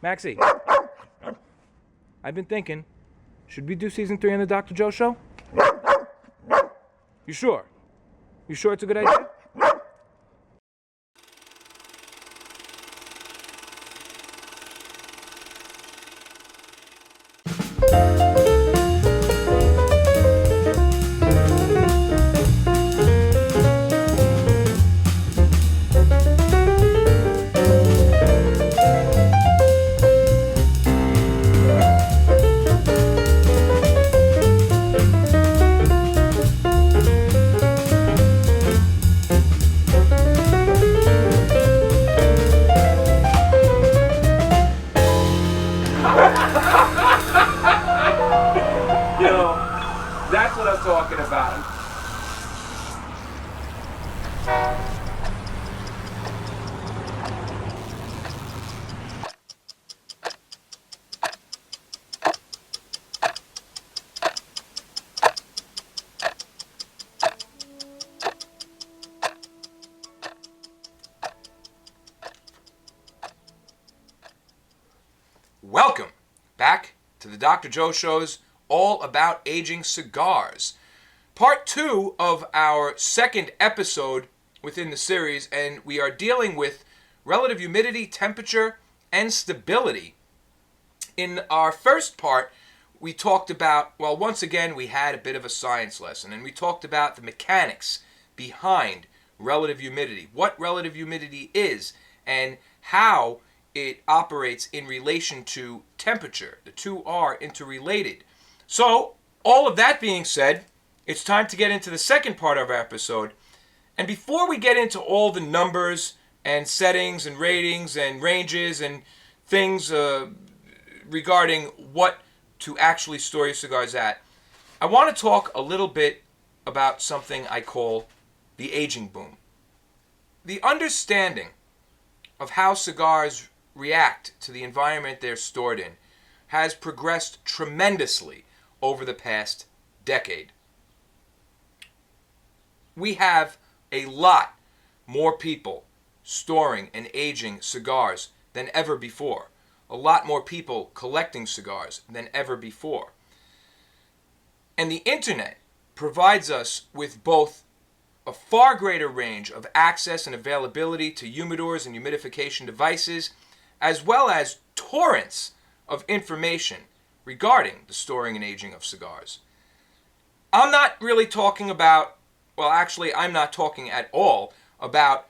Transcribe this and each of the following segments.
Maxie, I've been thinking, should we do season 3 on the Dr. Joe show? You sure? You sure it's a good idea? That's what I'm talking about. Welcome back to the Dr. Joe Show's All About Aging Cigars. Part 2 of our second episode within the series, and we are dealing with relative humidity, temperature, and stability. In our first part, we talked about, well, once again, we had a bit of a science lesson, and we talked about the mechanics behind relative humidity, what relative humidity is, and how it operates in relation to temperature. The two are interrelated. So, all of that being said, it's time to get into the second part of our episode. And before we get into all the numbers and settings and ratings and ranges and things regarding what to actually store your cigars at, I want to talk a little bit about something I call the aging boom. The understanding of how cigars react to the environment they're stored in has progressed tremendously over the past decade. We have a lot more people storing and aging cigars than ever before. A lot more people collecting cigars than ever before. And the internet provides us with both a far greater range of access and availability to humidors and humidification devices, as well as torrents of information regarding the storing and aging of cigars. I'm not really talking about, well, actually, I'm not talking at all about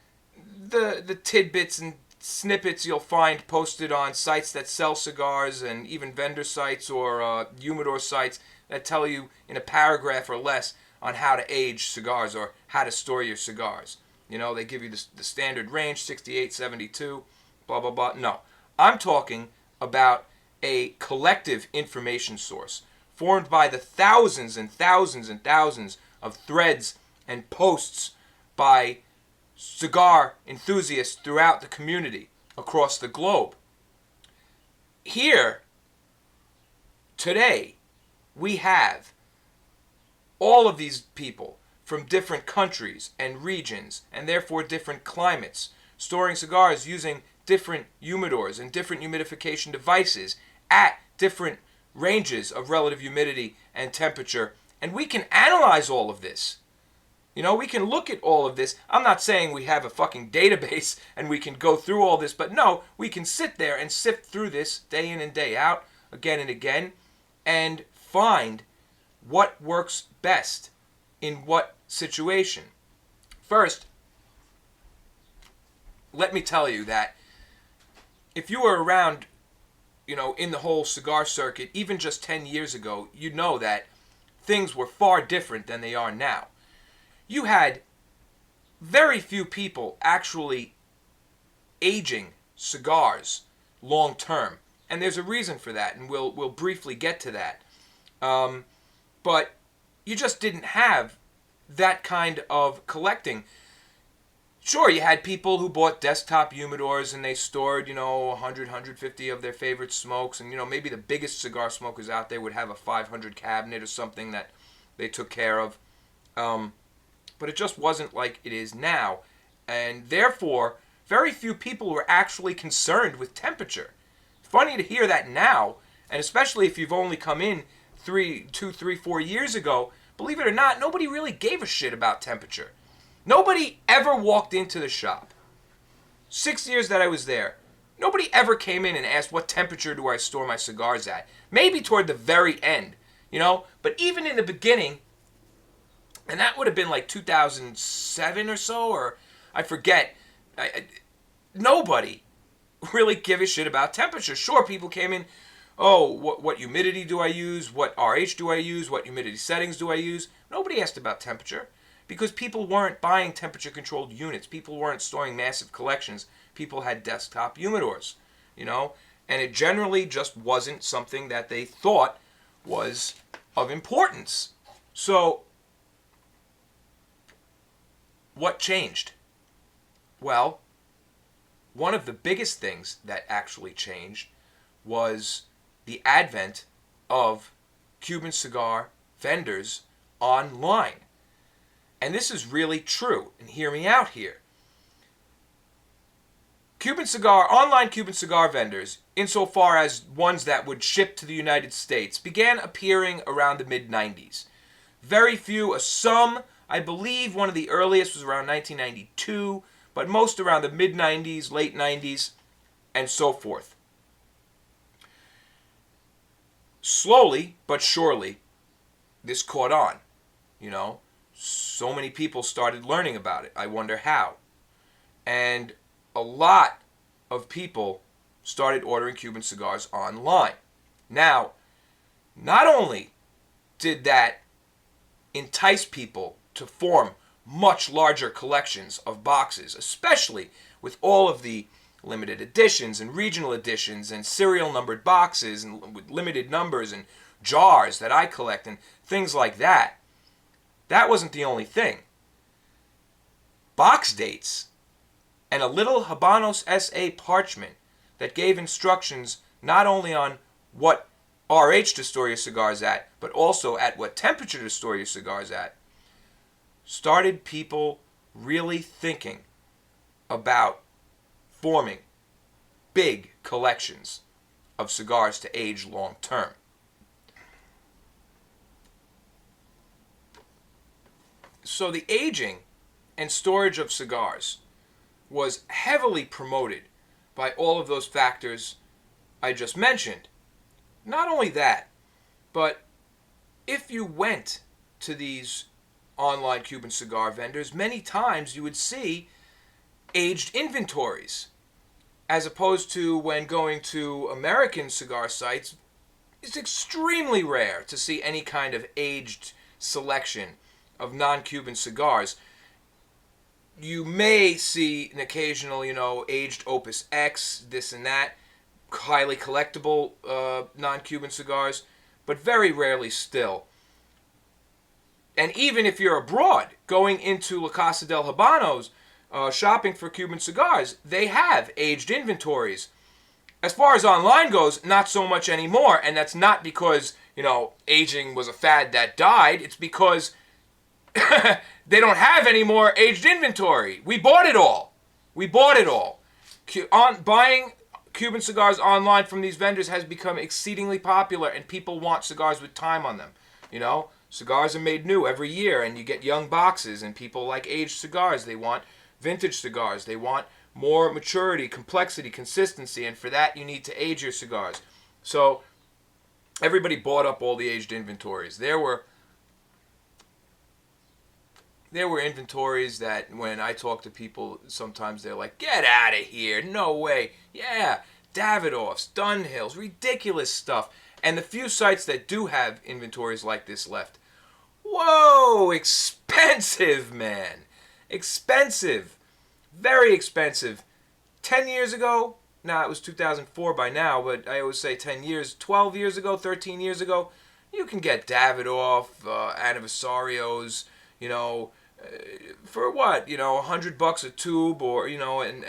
the tidbits and snippets you'll find posted on sites that sell cigars and even vendor sites or humidor sites that tell you in a paragraph or less on how to age cigars or how to store your cigars. You know, they give you the standard range, 68, 72, blah, blah, blah. No, I'm talking about a collective information source formed by the thousands and thousands and thousands of threads and posts by cigar enthusiasts throughout the community across the globe. Here, today, we have all of these people from different countries and regions, and therefore different climates, storing cigars using different humidors and different humidification devices at different ranges of relative humidity and temperature. And we can analyze all of this. You know, we can look at all of this. I'm not saying we have a fucking database and we can go through all this, but no, we can sit there and sift through this day in and day out, again and again, and find what works best in what situation. First, let me tell you that if you were around, you know, in the whole cigar circuit, even just 10 years ago, you know that things were far different than they are now. You had very few people actually aging cigars long term, and there's a reason for that, and we'll briefly get to that. But you just didn't have that kind of collecting. Sure, you had people who bought desktop humidors and they stored, 100, 150 of their favorite smokes, and, maybe the biggest cigar smokers out there would have a 500 cabinet or something that they took care of. But it just wasn't like it is now. And therefore, very few people were actually concerned with temperature. funny to hear that now, and especially if you've only come in 4 years ago. Believe it or not, nobody really gave a shit about temperature. Nobody ever walked into the shop. 6 years that I was there, nobody ever came in and asked, what temperature do I store my cigars at? Maybe toward the very end, But even in the beginning, and that would have been like 2007 or so, or I forget, nobody really give a shit about temperature. Sure, people came in, oh, what humidity do I use? What RH do I use? What humidity settings do I use? Nobody asked about temperature because people weren't buying temperature-controlled units. People weren't storing massive collections. People had desktop humidors, and it generally just wasn't something that they thought was of importance. So, what changed? Well, one of the biggest things that actually changed was the advent of Cuban cigar vendors online. And this is really true, and hear me out here. Online Cuban cigar vendors, insofar as ones that would ship to the United States, began appearing around the mid-90s. Very few, some, I believe one of the earliest was around 1992, but most around the mid-90s, late 90s, and so forth. Slowly but surely, this caught on. So many people started learning about it. I wonder how. And a lot of people started ordering Cuban cigars online. Now, not only did that entice people to form much larger collections of boxes, especially with all of the limited editions and regional editions and serial numbered boxes and with limited numbers and jars that I collect and things like that. That wasn't the only thing. Box dates and a little Habanos SA parchment that gave instructions not only on what RH to store your cigars at, but also at what temperature to store your cigars at, started people really thinking about forming big collections of cigars to age long term. So the aging and storage of cigars was heavily promoted by all of those factors I just mentioned. Not only that, but if you went to these online Cuban cigar vendors, many times you would see aged inventories, as opposed to when going to American cigar sites. It's extremely rare to see any kind of aged selection of non-Cuban cigars. You may see an occasional, aged Opus X, this and that, highly collectible non-Cuban cigars, but very rarely still. And even if you're abroad, going into La Casa del Habanos, shopping for Cuban cigars, they have aged inventories. As far as online goes, not so much anymore, and that's not because, aging was a fad that died. It's because they don't have any more aged inventory. We bought it all. Buying Cuban cigars online from these vendors has become exceedingly popular, and people want cigars with time on them. Cigars are made new every year, and you get young boxes, and people like aged cigars. They want vintage cigars. They want more maturity, complexity, consistency, and for that you need to age your cigars. So everybody bought up all the aged inventories. There were inventories that when I talk to people, sometimes they're like, get out of here, no way. Yeah, Davidoffs, Dunhills, ridiculous stuff. And the few sites that do have inventories like this left, whoa, expensive, man. Expensive. Very expensive. 10 years ago, it was 2004 by now, but I always say 10 years, 12 years ago, 13 years ago, you can get Davidoff, Anniversarios, for what, $100 a tube, or, and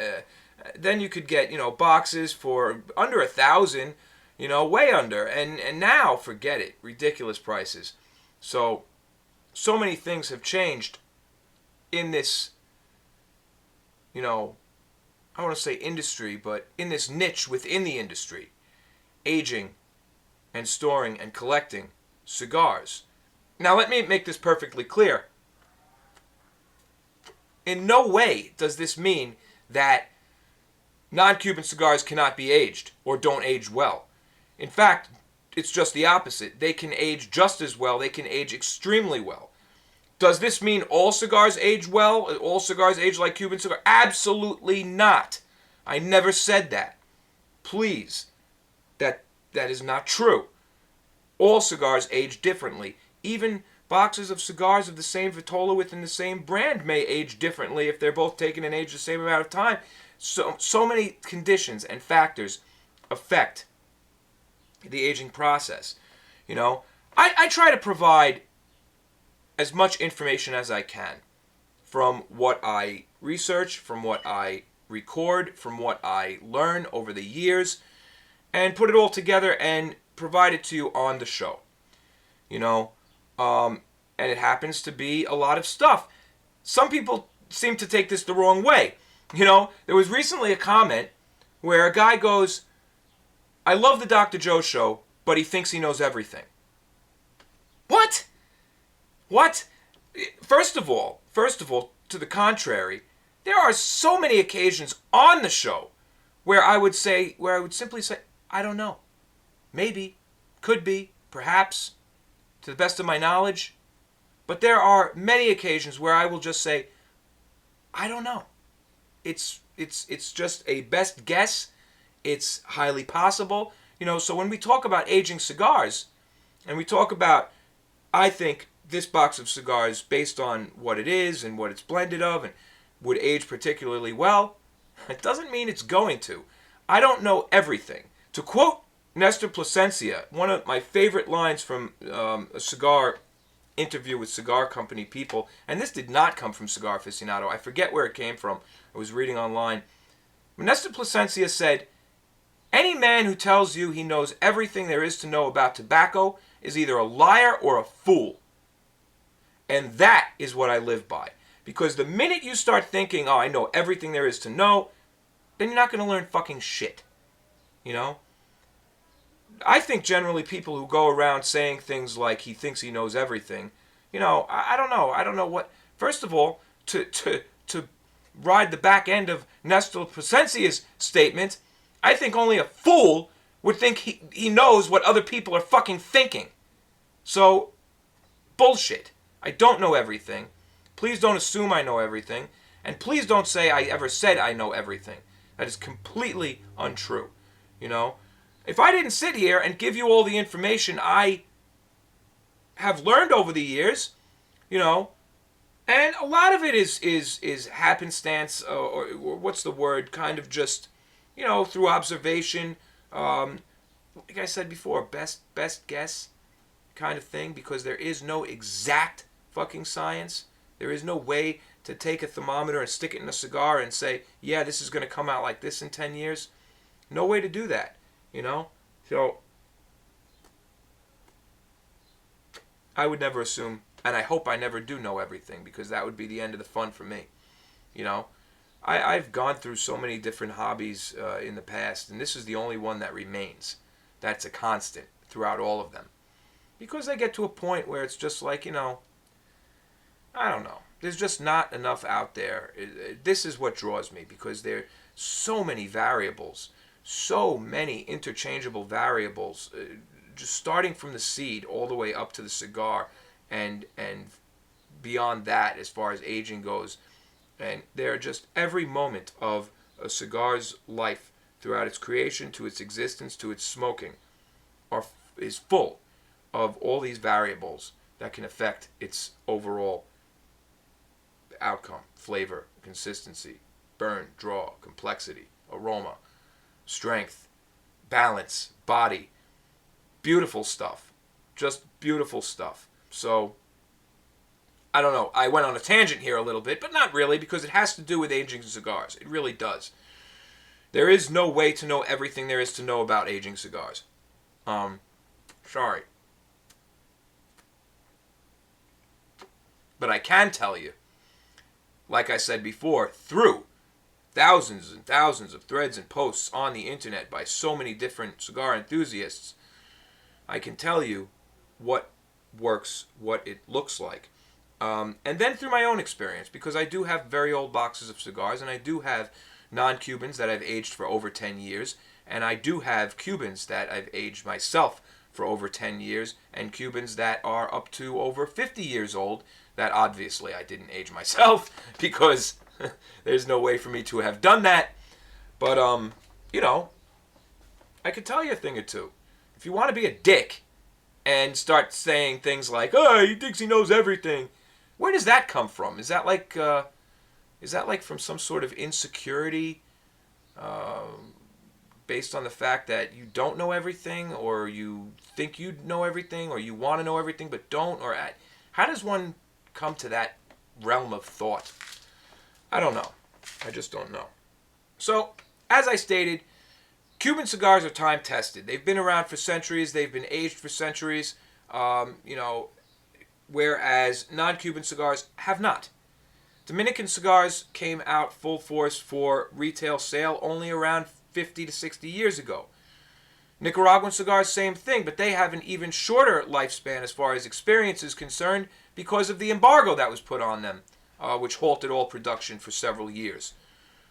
then you could get, boxes for under $1,000, way under, and now, forget it, ridiculous prices. So many things have changed in this, I don't want to say industry, but in this niche within the industry. aging and storing and collecting cigars. Now, let me make this perfectly clear. In no way does this mean that non-Cuban cigars cannot be aged or don't age well. In fact, it's just the opposite. They can age just as well. They can age extremely well. Does this mean all cigars age well? All cigars age like Cuban cigars? Absolutely not. I never said that. Please. That is not true. All cigars age differently. Even boxes of cigars of the same vitola within the same brand may age differently if they're both taken and aged the same amount of time. So many conditions and factors affect the aging process. You know, I try to provide as much information as I can from what I research, from what I record, from what I learn over the years, and put it all together and provide it to you on the show. You know, and it happens to be a lot of stuff. Some people seem to take this the wrong way. You know, there was recently a comment where a guy goes, I love the Dr. Joe show, but he thinks he knows everything. What? What? First of all, to the contrary, there are so many occasions on the show where I would simply say, I don't know. Maybe, could be, perhaps, to the best of my knowledge. But there are many occasions where I will just say, I don't know. It's just a best guess. It's highly possible. You know, so when we talk about aging cigars, and we talk about, I think, this box of cigars, based on what it is and what it's blended of, and would age particularly well, it doesn't mean it's going to. I don't know everything. To quote Nestor Plasencia, one of my favorite lines from a cigar interview with cigar company people, and this did not come from Cigar Aficionado. I forget where it came from. I was reading online. Nestor Plasencia said, any man who tells you he knows everything there is to know about tobacco is either a liar or a fool. And that is what I live by. Because the minute you start thinking, oh, I know everything there is to know, then you're not going to learn fucking shit. You know? I think generally people who go around saying things like he thinks he knows everything, you know, I don't know. I don't know what... First of all, to ride the back end of Nestor Plasencia's statement, I think only a fool would think he knows what other people are fucking thinking. So, bullshit. I don't know everything. Please don't assume I know everything. And please don't say I ever said I know everything. That is completely untrue. You know? If I didn't sit here and give you all the information I have learned over the years, you know, and a lot of it is happenstance, or what's the word, kind of just, you know, through observation, like I said before, best guess kind of thing, because there is no exact fucking science. There is no way to take a thermometer and stick it in a cigar and say, yeah, this is going to come out like this in 10 years. No way to do that, you know? So, I would never assume, and I hope I never do know everything, because that would be the end of the fun for me, you know? I've gone through so many different hobbies in the past, and this is the only one that remains. That's a constant throughout all of them. Because I get to a point where it's just like, you know, I don't know. There's just not enough out there. This is what draws me, because there are so many variables, so many interchangeable variables, just starting from the seed all the way up to the cigar, and beyond that as far as aging goes. And they're just every moment of a cigar's life, throughout its creation to its existence to its smoking, is full of all these variables that can affect its overall outcome: flavor, consistency, burn, draw, complexity, aroma, strength, balance, body. Beautiful stuff. Just beautiful stuff. So, I don't know. I went on a tangent here a little bit, but not really, because it has to do with aging cigars. It really does. There is no way to know everything there is to know about aging cigars. Sorry. But I can tell you, like I said before, through thousands and thousands of threads and posts on the internet by so many different cigar enthusiasts, I can tell you what works, what it looks like. And then through my own experience, because I do have very old boxes of cigars, and I do have non-Cubans that I've aged for over 10 years, and I do have Cubans that I've aged myself for over 10 years, and Cubans that are up to over 50 years old, that obviously I didn't age myself, because there's no way for me to have done that. But, you know, I could tell you a thing or two. If you want to be a dick and start saying things like, oh, he thinks he knows everything, where does that come from? Is that like from some sort of insecurity based on the fact that you don't know everything, or you think you know everything, or you want to know everything but don't? Or how does one come to that realm of thought? I don't know. I just don't know. So, as I stated, Cuban cigars are time-tested. They've been around for centuries. They've been aged for centuries. Whereas non-Cuban cigars have not. Dominican cigars came out full force for retail sale only around 50 to 60 years ago. Nicaraguan cigars, same thing, but they have an even shorter lifespan as far as experience is concerned because of the embargo that was put on them, which halted all production for several years.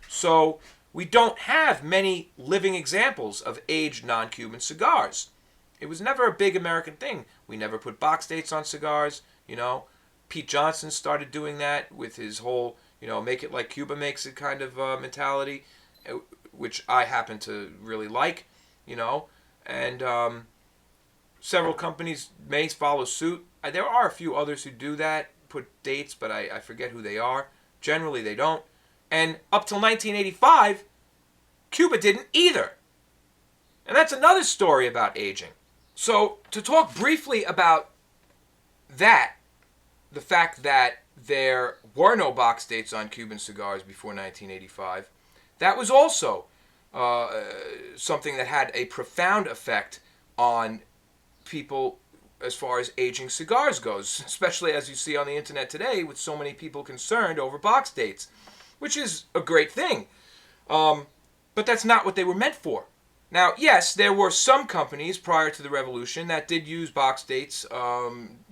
So we don't have many living examples of aged non-Cuban cigars. It was never a big American thing. We never put box dates on cigars, you know. Pete Johnson started doing that with his whole, make it like Cuba makes it kind of mentality, which I happen to really like, and several companies may follow suit. There are a few others who do that, put dates, but I forget who they are. Generally, they don't. And up till 1985, Cuba didn't either. And that's another story about aging. So, to talk briefly about that, the fact that there were no box dates on Cuban cigars before 1985, that was also something that had a profound effect on people as far as aging cigars goes, especially as you see on the internet today with so many people concerned over box dates, which is a great thing. But that's not what they were meant for. Now, yes, there were some companies prior to the revolution that did use box dates,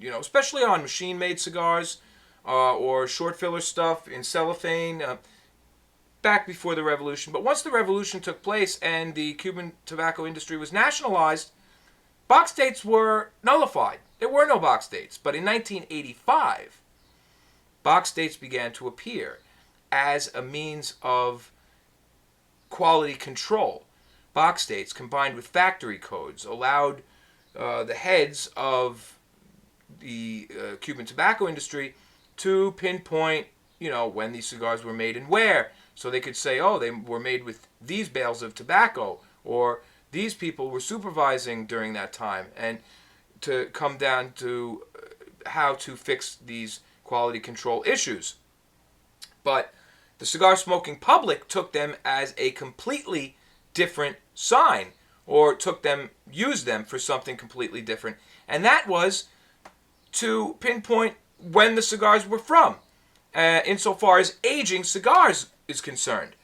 especially on machine-made cigars or short filler stuff in cellophane back before the revolution. But once the revolution took place and the Cuban tobacco industry was nationalized, box dates were nullified. There were no box dates. But in 1985, box dates began to appear as a means of quality control. Box dates combined with factory codes allowed the heads of the Cuban tobacco industry to pinpoint, when these cigars were made and where. So they could say, oh, they were made with these bales of tobacco, or these people were supervising during that time, and to come down to how to fix these quality control issues. But the cigar smoking public took them as a completely different sign, or used them for something completely different, and that was to pinpoint when the cigars were from, insofar as aging cigars is concerned.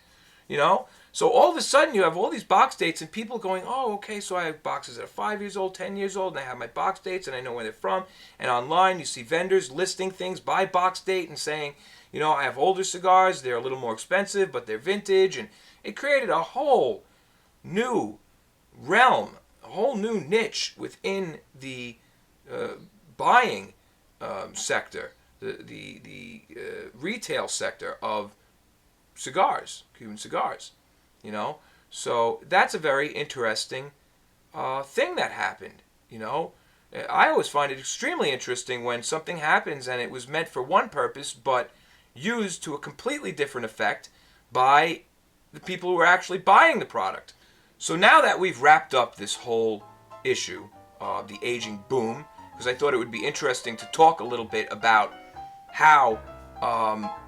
So all of a sudden you have all these box dates and people going, oh, okay, so I have boxes that are 5 years old, 10 years old, and I have my box dates and I know where they're from. And online you see vendors listing things by box date and saying, I have older cigars, they're a little more expensive, but they're vintage. And it created a whole new realm, a whole new niche within the buying sector, the retail sector of cigars, Cuban cigars, So that's a very interesting thing that happened, I always find it extremely interesting when something happens and it was meant for one purpose but used to a completely different effect by the people who are actually buying the product. So now that we've wrapped up this whole issue of the aging boom, because I thought it would be interesting to talk a little bit about how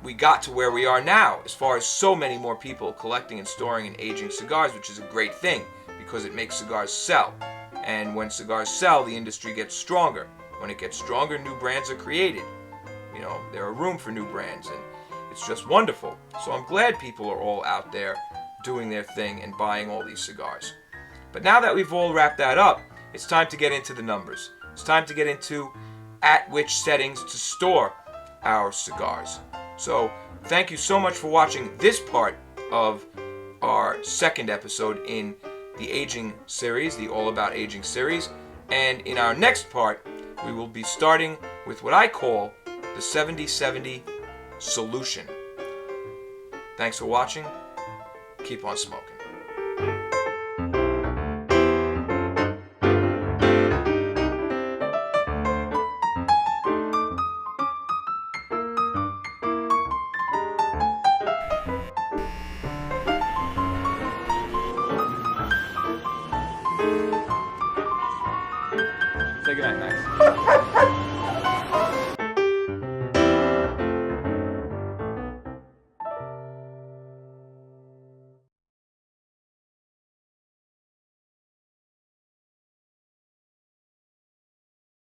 we got to where we are now, as far as so many more people collecting and storing and aging cigars, which is a great thing because it makes cigars sell. And when cigars sell, the industry gets stronger. When it gets stronger, new brands are created. There are room for new brands, and it's just wonderful. So I'm glad people are all out there doing their thing and buying all these cigars. But now that we've all wrapped that up, it's time to get into the numbers. It's time to get into at which settings to store our cigars. So thank you so much for watching this part of our second episode in the Aging series, the All About Aging series. And in our next part, we will be starting with what I call the 70-70 solution. Thanks for watching. Keep on smoking. Say goodnight, Max.